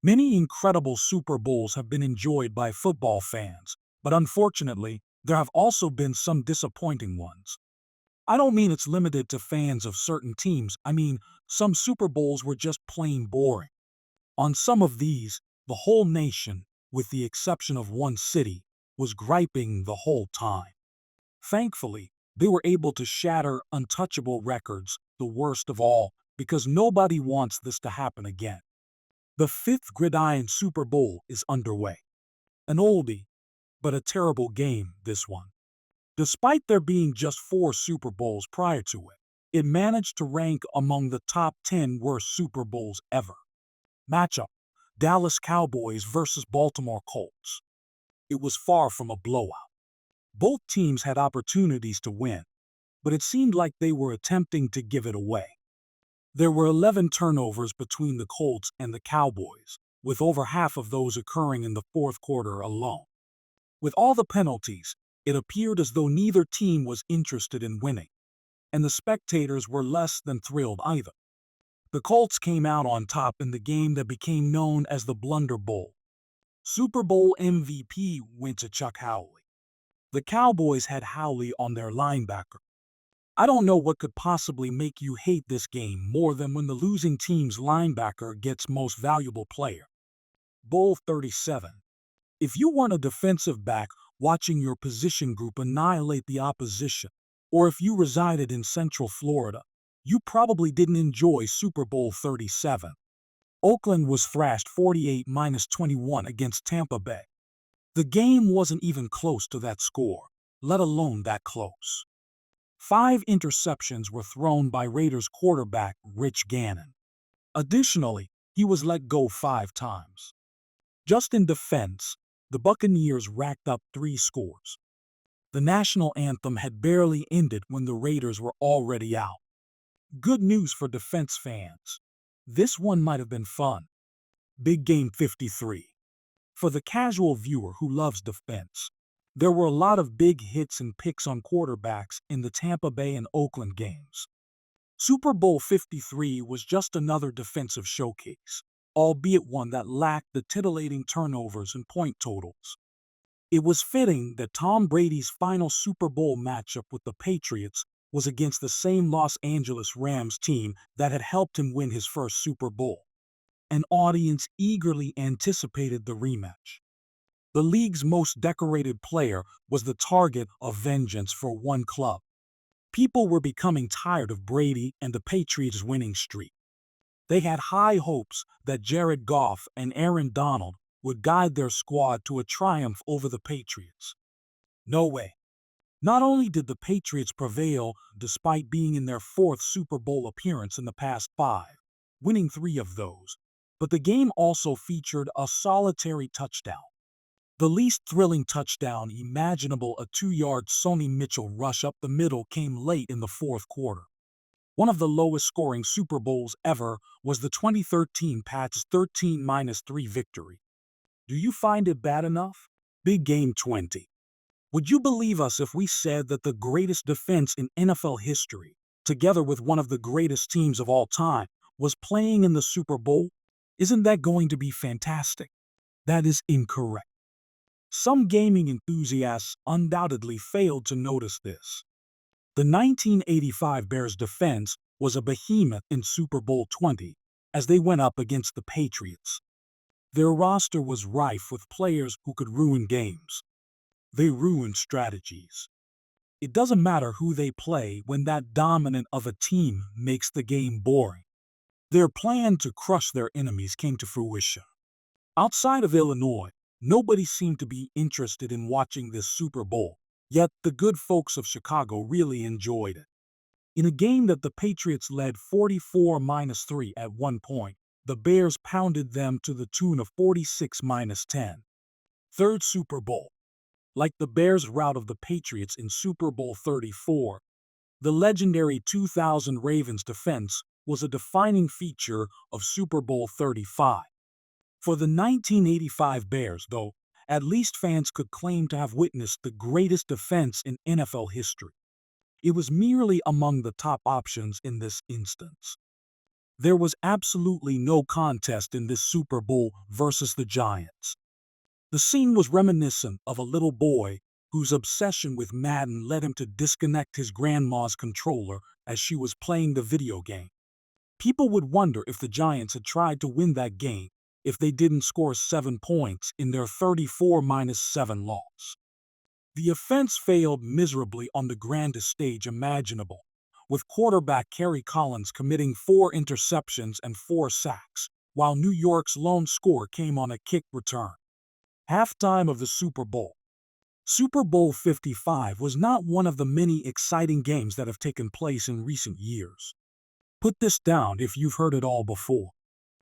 Many incredible Super Bowls have been enjoyed by football fans, but unfortunately, there have also been some disappointing ones. I don't mean it's limited to fans of certain teams, I mean, some Super Bowls were just plain boring. On some of these, the whole nation, with the exception of one city, was griping the whole time. Thankfully, they were able to shatter untouchable records, the worst of all, because nobody wants this to happen again. The fifth Gridiron Super Bowl is underway. An oldie, but a terrible game, this one. Despite there being just 4 Super Bowls prior to it, it managed to rank among the top 10 worst Super Bowls ever. Matchup: Dallas Cowboys versus Baltimore Colts. It was far from a blowout. Both teams had opportunities to win, but it seemed like they were attempting to give it away. There were 11 turnovers between the Colts and the Cowboys, with over half of those occurring in the fourth quarter alone. With all the penalties, it appeared as though neither team was interested in winning, and the spectators were less than thrilled either. The Colts came out on top in the game that became known as the Blunder Bowl. Super Bowl MVP went to Chuck Howley. The Cowboys had Howley on their linebacker. I don't know what could possibly make you hate this game more than when the losing team's linebacker gets most valuable player. Bowl 37. If you weren't a defensive back watching your position group annihilate the opposition, or if you resided in Central Florida, you probably didn't enjoy Super Bowl 37. Oakland was thrashed 48-21 against Tampa Bay. The game wasn't even close to that score, let alone that close. 5 interceptions were thrown by Raiders quarterback Rich Gannon. Additionally, he was let go 5 times. Just in defense, the Buccaneers racked up 3 scores. The national anthem had barely ended when the Raiders were already out. Good news for defense fans. This one might have been fun. Big Game 53. For the casual viewer who loves defense, there were a lot of big hits and picks on quarterbacks in the Tampa Bay and Oakland games. Super Bowl 53 was just another defensive showcase, albeit one that lacked the titillating turnovers and point totals. It was fitting that Tom Brady's final Super Bowl matchup with the Patriots was against the same Los Angeles Rams team that had helped him win his first Super Bowl. An audience eagerly anticipated the rematch. The league's most decorated player was the target of vengeance for one club. People were becoming tired of Brady and the Patriots' winning streak. They had high hopes that Jared Goff and Aaron Donald would guide their squad to a triumph over the Patriots. No way. Not only did the Patriots prevail despite being in their 4th Super Bowl appearance in the past 5, winning 3 of those, but the game also featured a solitary touchdown. The least thrilling touchdown imaginable, a 2-yard Sonny Mitchell rush up the middle, came late in the 4th quarter. One of the lowest scoring Super Bowls ever was the 2013 Pats 13-3 victory. Do you find it bad enough? Big Game 20. Would you believe us if we said that the greatest defense in NFL history, together with one of the greatest teams of all time, was playing in the Super Bowl? Isn't that going to be fantastic? That is incorrect. Some gaming enthusiasts undoubtedly failed to notice this. The 1985 Bears defense was a behemoth in Super Bowl 20 as they went up against the Patriots. Their roster was rife with players who could ruin games. They ruined strategies. It doesn't matter who they play when that dominant of a team makes the game boring. Their plan to crush their enemies came to fruition. Outside of Illinois, nobody seemed to be interested in watching this Super Bowl, yet the good folks of Chicago really enjoyed it. In a game that the Patriots led 44-3 at one point, the Bears pounded them to the tune of 46-10. 3rd Super Bowl. Like the Bears' rout of the Patriots in Super Bowl 34, the legendary 2000 Ravens defense was a defining feature of Super Bowl 35. For the 1985 Bears, though, at least fans could claim to have witnessed the greatest defense in NFL history. It was merely among the top options in this instance. There was absolutely no contest in this Super Bowl versus the Giants. The scene was reminiscent of a little boy whose obsession with Madden led him to disconnect his grandma's controller as she was playing the video game. People would wonder if the Giants had tried to win that game if they didn't score 7 points in their 34-7 loss. The offense failed miserably on the grandest stage imaginable, with quarterback Kerry Collins committing 4 interceptions and 4 sacks, while New York's lone score came on a kick return. Halftime of the Super Bowl. Super Bowl 55 was not one of the many exciting games that have taken place in recent years. Put this down if you've heard it all before.